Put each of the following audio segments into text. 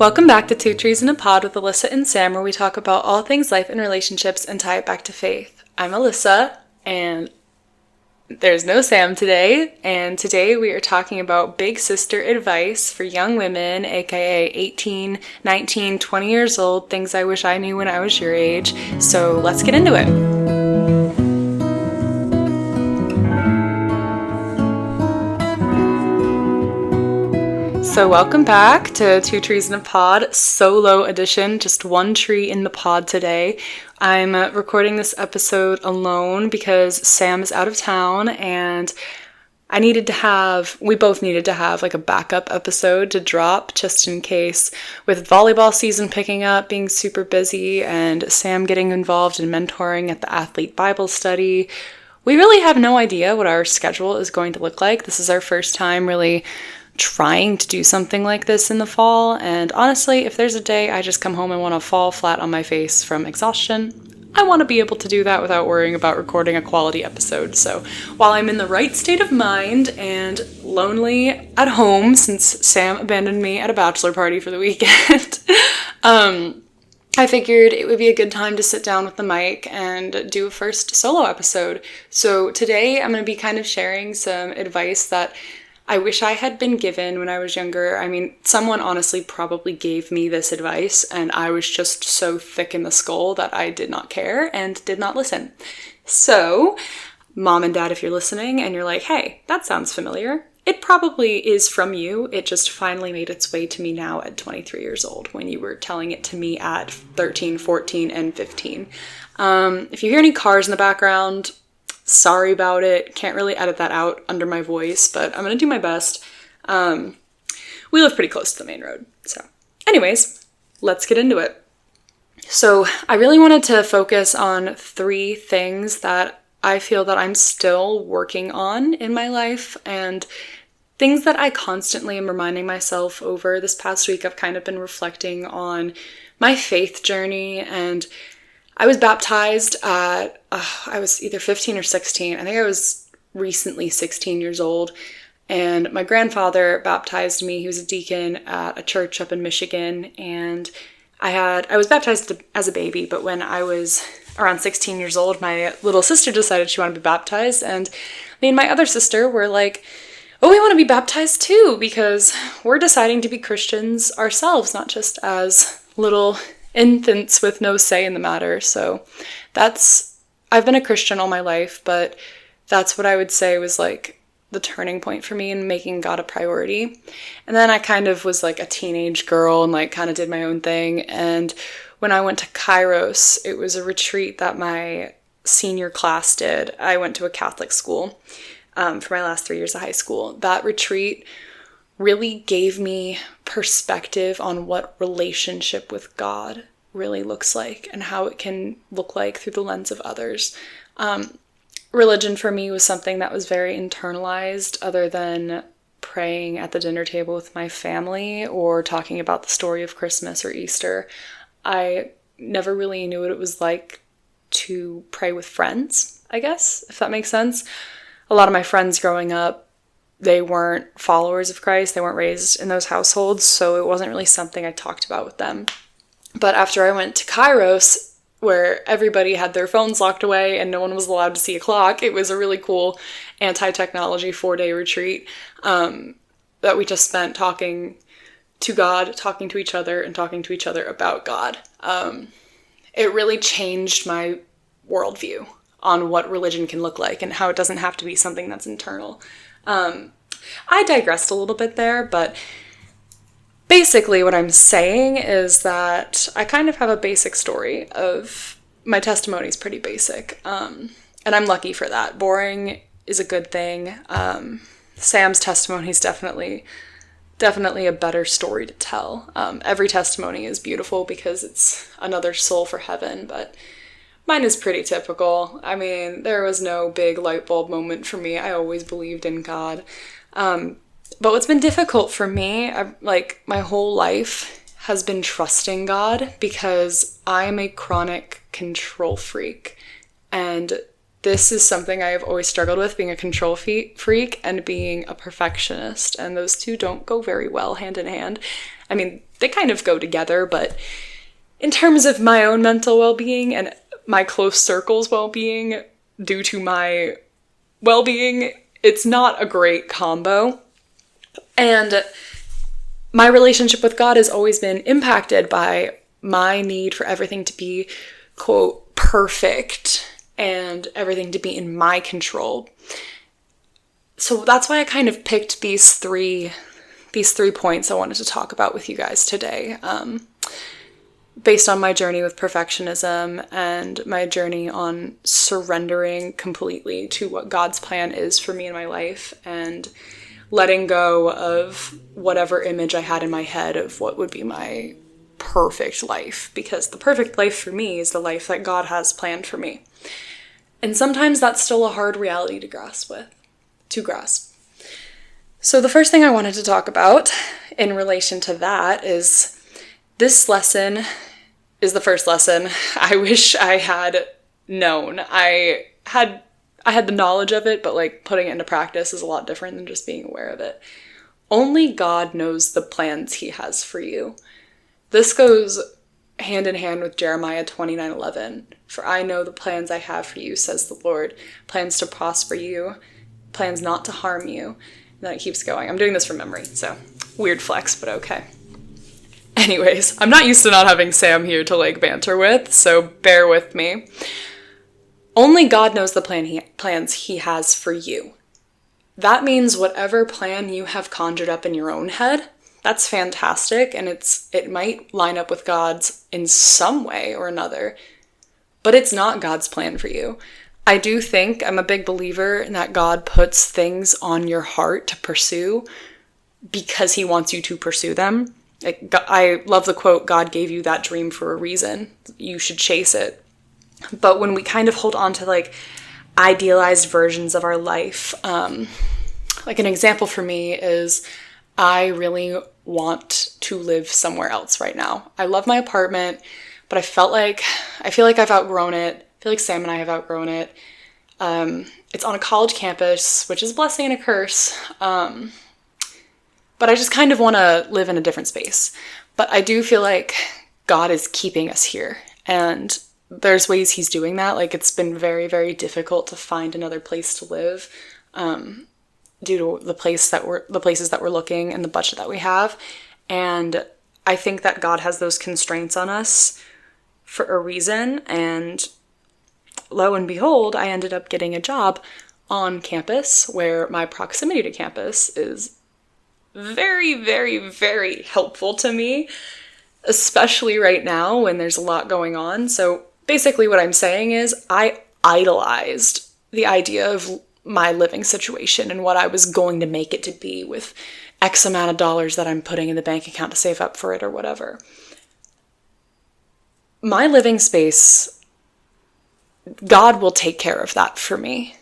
Welcome back to Two Trees in a Pod with Alyssa and Sam, where we talk about all things life and relationships and tie it back to faith. I'm Alyssa, and there's no Sam today, and today we are talking about big sister advice for young women, aka 18, 19, 20 years old, things I wish I knew when I was your age. So let's get into it. So welcome back to Two Trees in a Pod, solo edition, just one tree in the pod today. I'm recording this episode alone because Sam is out of town and we both needed to have like a backup episode to drop just in case, with volleyball season picking up, being super busy, and Sam getting involved in mentoring at the athlete Bible study. We really have no idea what our schedule is going to look like. This is our first time really trying to do something like this in the fall, and honestly, if there's a day I just come home and want to fall flat on my face from exhaustion, I want to be able to do that without worrying about recording a quality episode. So while I'm in the right state of mind and lonely at home since Sam abandoned me at a bachelor party for the weekend, I figured it would be a good time to sit down with the mic and do a first solo episode. So today I'm going to be kind of sharing some advice that I wish I had been given when I was younger. I mean, someone honestly probably gave me this advice, and I was just so thick in the skull that I did not care and did not listen. So, Mom and Dad, if you're listening and you're like, hey, that sounds familiar, it probably is from you. It just finally made its way to me now at 23 years old when you were telling it to me at 13, 14, and 15. If you hear any cars in the background, sorry about it. Can't really edit that out under my voice, but I'm gonna do my best. We live pretty close to the main road. So anyways, let's get into it. So I really wanted to focus on 3 things that I feel that I'm still working on in my life, and things that I constantly am reminding myself over this past week. I've kind of been reflecting on my faith journey, and I was baptized at, I was either 15 or 16. I think I was recently 16 years old. And my grandfather baptized me. He was a deacon at a church up in Michigan. And I was baptized as a baby, but when I was around 16 years old, my little sister decided she wanted to be baptized. And me and my other sister were like, oh, we want to be baptized too, because we're deciding to be Christians ourselves, not just as little infants with no say in the matter. So I've been a Christian all my life, but that's what I would say was like the turning point for me in making God a priority. And then I kind of was like a teenage girl and like kind of did my own thing. And when I went to Kairos, it was a retreat that my senior class did. I went to a Catholic school for my last 3 years of high school. That retreat really gave me perspective on what relationship with God really looks like and how it can look like through the lens of others. Religion for me was something that was very internalized, other than praying at the dinner table with my family or talking about the story of Christmas or Easter. I never really knew what it was like to pray with friends, I guess, if that makes sense. A lot of my friends growing up, they weren't followers of Christ. They weren't raised in those households, so it wasn't really something I talked about with them. But after I went to Kairos, where everybody had their phones locked away and no one was allowed to see a clock, it was a really cool anti-technology 4-day retreat that we just spent talking to God, talking to each other, and talking to each other about God. It really changed my worldview on what religion can look like and how it doesn't have to be something that's internal. I digressed a little bit there, but basically what I'm saying is that I kind of have a basic story of my testimony is pretty basic, and I'm lucky for that. Boring is a good thing. Sam's testimony is definitely a better story to tell. Every testimony is beautiful because it's another soul for heaven, but mine is pretty typical. I mean, there was no big light bulb moment for me. I always believed in God. But what's been difficult for me, my whole life, has been trusting God, because I'm a chronic control freak. And this is something I have always struggled with, being a control freak and being a perfectionist. And those two don't go very well hand in hand. I mean, they kind of go together, but in terms of my own mental well-being and my close circle's well-being, due to my well-being, it's not a great combo. And my relationship with God has always been impacted by my need for everything to be, quote, perfect and everything to be in my control. So that's why I kind of picked these three points I wanted to talk about with you guys today, based on my journey with perfectionism and my journey on surrendering completely to what God's plan is for me in my life and letting go of whatever image I had in my head of what would be my perfect life, because the perfect life for me is the life that God has planned for me. And sometimes that's still a hard reality to grasp. So the first thing I wanted to talk about in relation to that is this lesson is the first lesson I wish I had known. I had the knowledge of it, but like putting it into practice is a lot different than just being aware of it. Only God knows the plans he has for you. This goes hand in hand with Jeremiah 29:11. For I know the plans I have for you, says the Lord. Plans to prosper you, plans not to harm you. And then it keeps going. I'm doing this from memory, so weird flex, but okay. Anyways, I'm not used to not having Sam here to like banter with, so bear with me. Only God knows the plans he has for you. That means whatever plan you have conjured up in your own head, that's fantastic, and it might line up with God's in some way or another, but it's not God's plan for you. I do think, I'm a big believer in that God puts things on your heart to pursue because he wants you to pursue them. I love the quote, God gave you that dream for a reason. You should chase it. But when we kind of hold on to like idealized versions of our life, like an example for me is I really want to live somewhere else right now. I love my apartment, but I feel like I've outgrown it. I feel like Sam and I have outgrown it. It's on a college campus, which is a blessing and a curse. But I just kind of want to live in a different space. But I do feel like God is keeping us here. And there's ways he's doing that. Like it's been very, very difficult to find another place to live due to the places that we're looking and the budget that we have. And I think that God has those constraints on us for a reason. And lo and behold, I ended up getting a job on campus where my proximity to campus is very, very, very helpful to me, especially right now when there's a lot going on. So basically what I'm saying is I idolized the idea of my living situation and what I was going to make it to be with X amount of dollars that I'm putting in the bank account to save up for it or whatever. My living space, God will take care of that for me.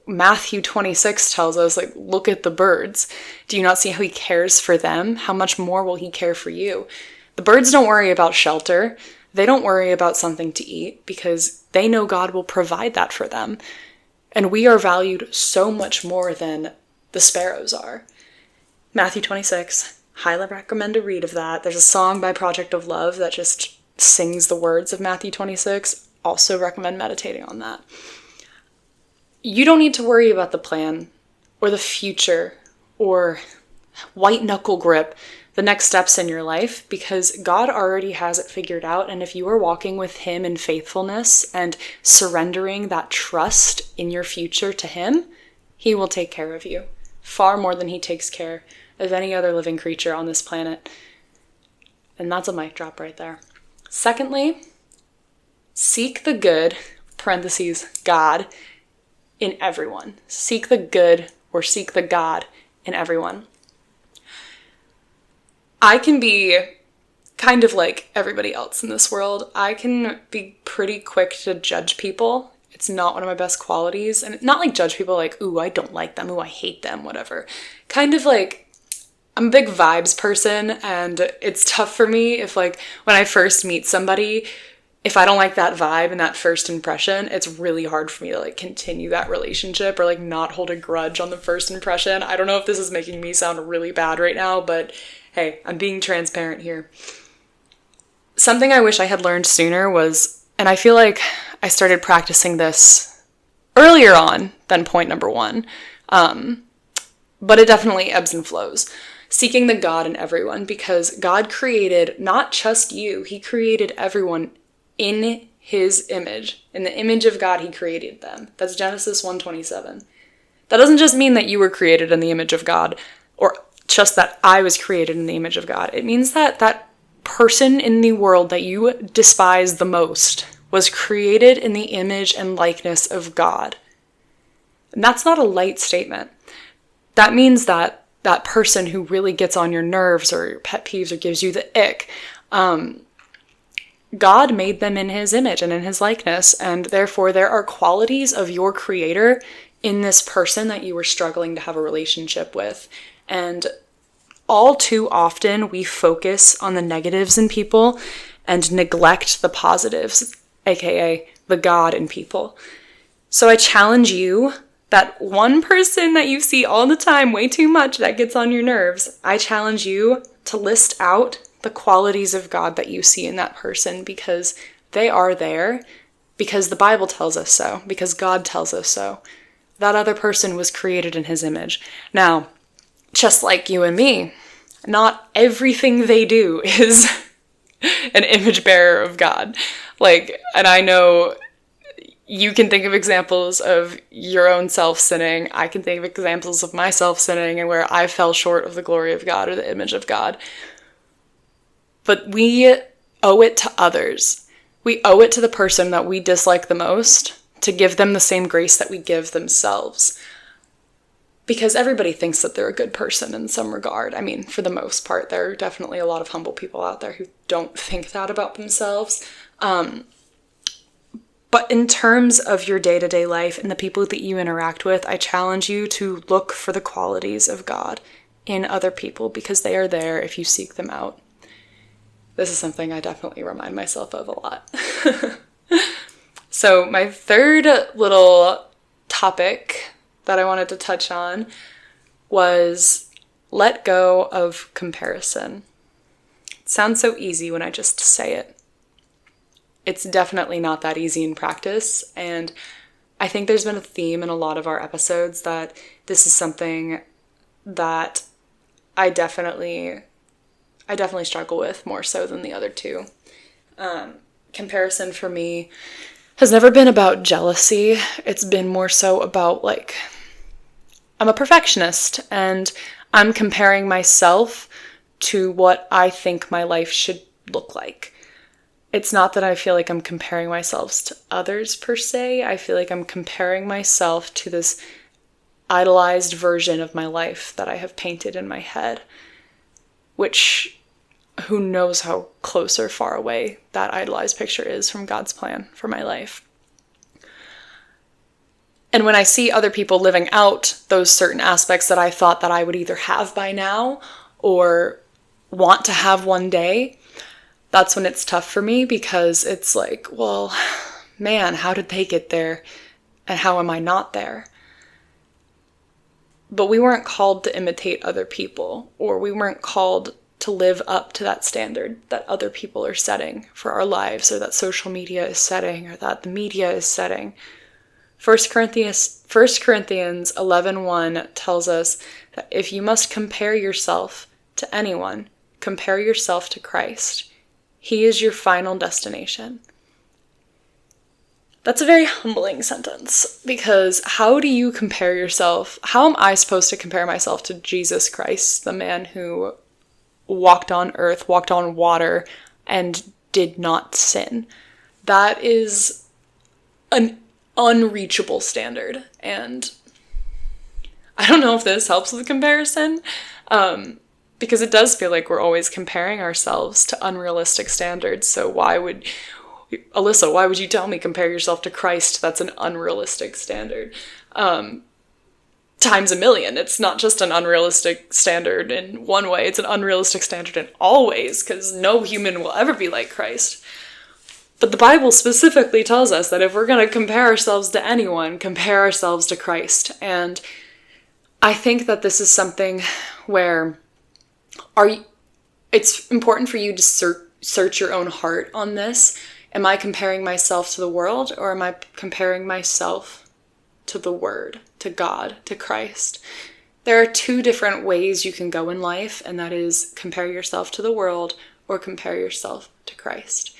Matthew 26 tells us, like, look at the birds. Do you not see how he cares for them? How much more will he care for you? The birds don't worry about shelter. They don't worry about something to eat because they know God will provide that for them. And we are valued so much more than the sparrows are. Matthew 26, highly recommend a read of that. There's a song by Project of Love that just sings the words of Matthew 26. Also recommend meditating on that. You don't need to worry about the plan or the future or white knuckle grip the next steps in your life because God already has it figured out. And if you are walking with him in faithfulness and surrendering that trust in your future to him, he will take care of you far more than he takes care of any other living creature on this planet. And that's a mic drop right there. Secondly, seek the good, parentheses, God, in everyone. Seek the good or seek the God in everyone. I can be kind of like everybody else in this world. I can be pretty quick to judge people. It's not one of my best qualities. And not like judge people like, ooh, I don't like them. Ooh, I hate them, whatever. Kind of like, I'm a big vibes person and it's tough for me if like when I first meet somebody, if I don't like that vibe and that first impression, it's really hard for me to like continue that relationship or like not hold a grudge on the first impression. I don't know if this is making me sound really bad right now, but hey, I'm being transparent here. Something I wish I had learned sooner was, and I feel like I started practicing this earlier on than point number 1, but it definitely ebbs and flows. Seeking the God in everyone, because God created not just you, he created everyone in his image. In the image of God, he created them. That's Genesis 1:27. That doesn't just mean that you were created in the image of God, or just that I was created in the image of God. It means that that person in the world that you despise the most was created in the image and likeness of God. And that's not a light statement. That means that that person who really gets on your nerves or your pet peeves or gives you the ick, God made them in his image and in his likeness, and therefore there are qualities of your creator in this person that you were struggling to have a relationship with. And all too often we focus on the negatives in people and neglect the positives, aka the God in people. So I challenge you, that one person that you see all the time, way too much, that gets on your nerves, I challenge you to list out the qualities of God that you see in that person, because they are there, because the Bible tells us so, because God tells us so. That other person was created in his image. Now, just like you and me, not everything they do is an image bearer of God. Like, and I know you can think of examples of your own self sinning. I can think of examples of myself sinning and where I fell short of the glory of God or the image of God. But we owe it to others. We owe it to the person that we dislike the most to give them the same grace that we give themselves. Because everybody thinks that they're a good person in some regard. I mean, for the most part, there are definitely a lot of humble people out there who don't think that about themselves. But in terms of your day-to-day life and the people that you interact with, I challenge you to look for the qualities of God in other people, because they are there if you seek them out. This is something I definitely remind myself of a lot. So my third little topic that I wanted to touch on was let go of comparison. It sounds so easy when I just say it. It's definitely not that easy in practice, and I think there's been a theme in a lot of our episodes that this is something that I definitely struggle with more so than the other two. Comparison for me has never been about jealousy. It's been more so about, like, I'm a perfectionist and I'm comparing myself to what I think my life should look like. It's not that I feel like I'm comparing myself to others per se. I feel like I'm comparing myself to this idolized version of my life that I have painted in my head, which who knows how close or far away that idolized picture is from God's plan for my life. And when I see other people living out those certain aspects that I thought that I would either have by now or want to have one day, that's when it's tough for me, because it's like, well, man, how did they get there and how am I not there? But we weren't called to imitate other people, or we weren't called to live up to that standard that other people are setting for our lives, or that social media is setting, or that the media is setting. 1 Corinthians 11:1 tells us that if you must compare yourself to anyone, compare yourself to Christ. He is your final destination. That's a very humbling sentence, because how do you compare yourself? How am I supposed to compare myself to Jesus Christ, the man who walked on earth, walked on water, and did not sin? That is an unreachable standard, and I don't know if this helps with comparison, because it does feel like we're always comparing ourselves to unrealistic standards. So Alyssa, why would you tell me compare yourself to Christ? That's an unrealistic standard. Times a million. It's not just an unrealistic standard in one way, it's an unrealistic standard in all ways, because no human will ever be like Christ. But the Bible specifically tells us that if we're going to compare ourselves to anyone, compare ourselves to Christ. And I think that this is something where it's important for you to search your own heart on this. Am I comparing myself to the world, or am I comparing myself to the Word, to God, to Christ? There are two different ways you can go in life, and that is compare yourself to the world or compare yourself to Christ.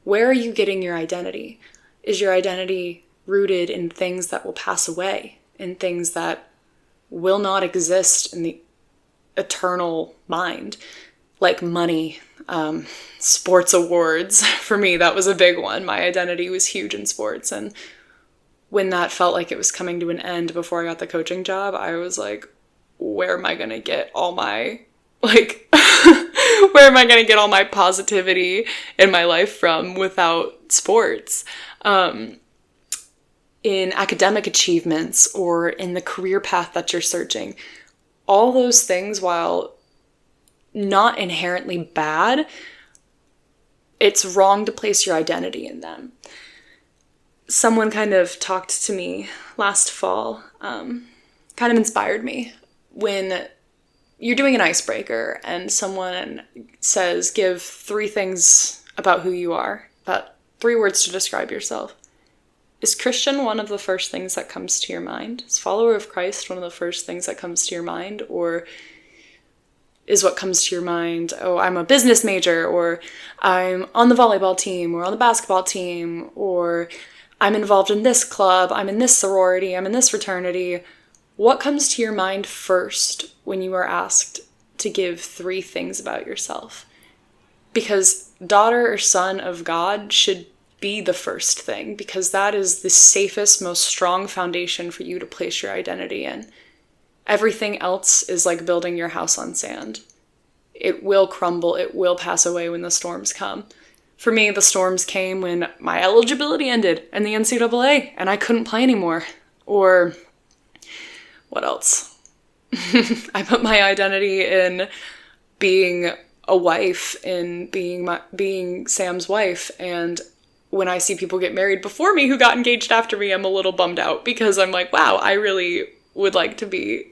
Where are you getting your identity? Is your identity rooted in things that will pass away, in things that will not exist in the eternal mind, like money, sports awards? For me, that was a big one. My identity was huge in sports, and when that felt like it was coming to an end before I got the coaching job, I was like, where am I going to get all my, where am I going to get all my positivity in my life from without sports? In academic achievements or in the career path that you're searching, all those things, while not inherently bad, it's wrong to place your identity in them. Someone kind of talked to me last fall, kind of inspired me. When you're doing an icebreaker and someone says, give 3 things about who you are, about 3 words to describe yourself. Is Christian one of the first things that comes to your mind? Is follower of Christ one of the first things that comes to your mind? Or is what comes to your mind, oh, I'm a business major, or I'm on the volleyball team, or on the basketball team, or I'm involved in this club, I'm in this sorority, I'm in this fraternity? What comes to your mind first when you are asked to give 3 things about yourself? Because daughter or son of God should be the first thing, because that is the safest, most strong foundation for you to place your identity in. Everything else is like building your house on sand. It will crumble, it will pass away when the storms come. For me, the storms came when my eligibility ended in the NCAA and I couldn't play anymore. Or what else? I put my identity in being a wife, in being Sam's wife, and when I see people get married before me who got engaged after me, I'm a little bummed out, because I'm like, wow, I really would like to be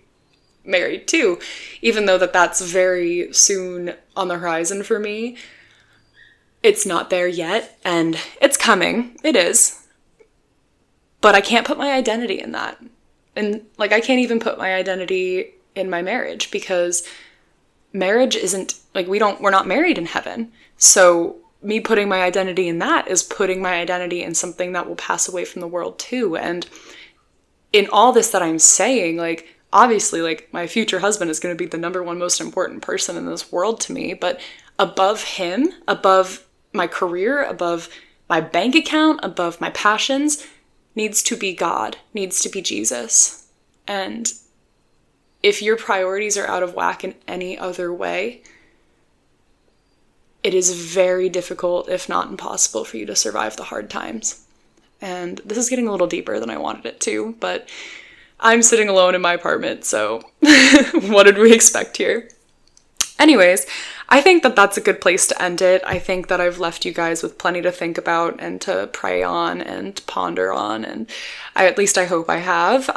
married too, even though that's very soon on the horizon for me. It's not there yet, and it's coming. It is. But I can't put my identity in that. And I can't even put my identity in my marriage, because marriage isn't, we're not married in heaven. So me putting my identity in that is putting my identity in something that will pass away from the world too. And in all this that I'm saying, obviously, my future husband is going to be the number one most important person in this world to me, but above him, above my career, above my bank account, above my passions, needs to be God, needs to be Jesus. And if your priorities are out of whack in any other way, it is very difficult, if not impossible, for you to survive the hard times. And this is getting a little deeper than I wanted it to, but I'm sitting alone in my apartment, so what did we expect here? Anyways, I think that that's a good place to end it. I think that I've left you guys with plenty to think about and to pray on and ponder on, and at least I hope I have.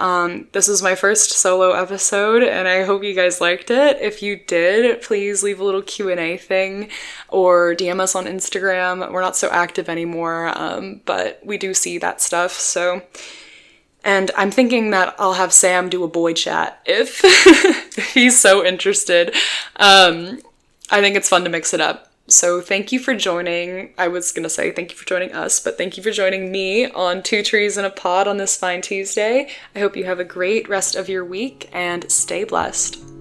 This is my first solo episode, and I hope you guys liked it. If you did, please leave a little Q&A thing or DM us on Instagram. We're not so active anymore, but we do see that stuff, so... And I'm thinking that I'll have Sam do a boy chat if he's so interested. I think it's fun to mix it up. So thank you for joining. I was going to say thank you for joining us, but thank you for joining me on 2 Trees in a Pod on this fine Tuesday. I hope you have a great rest of your week and stay blessed.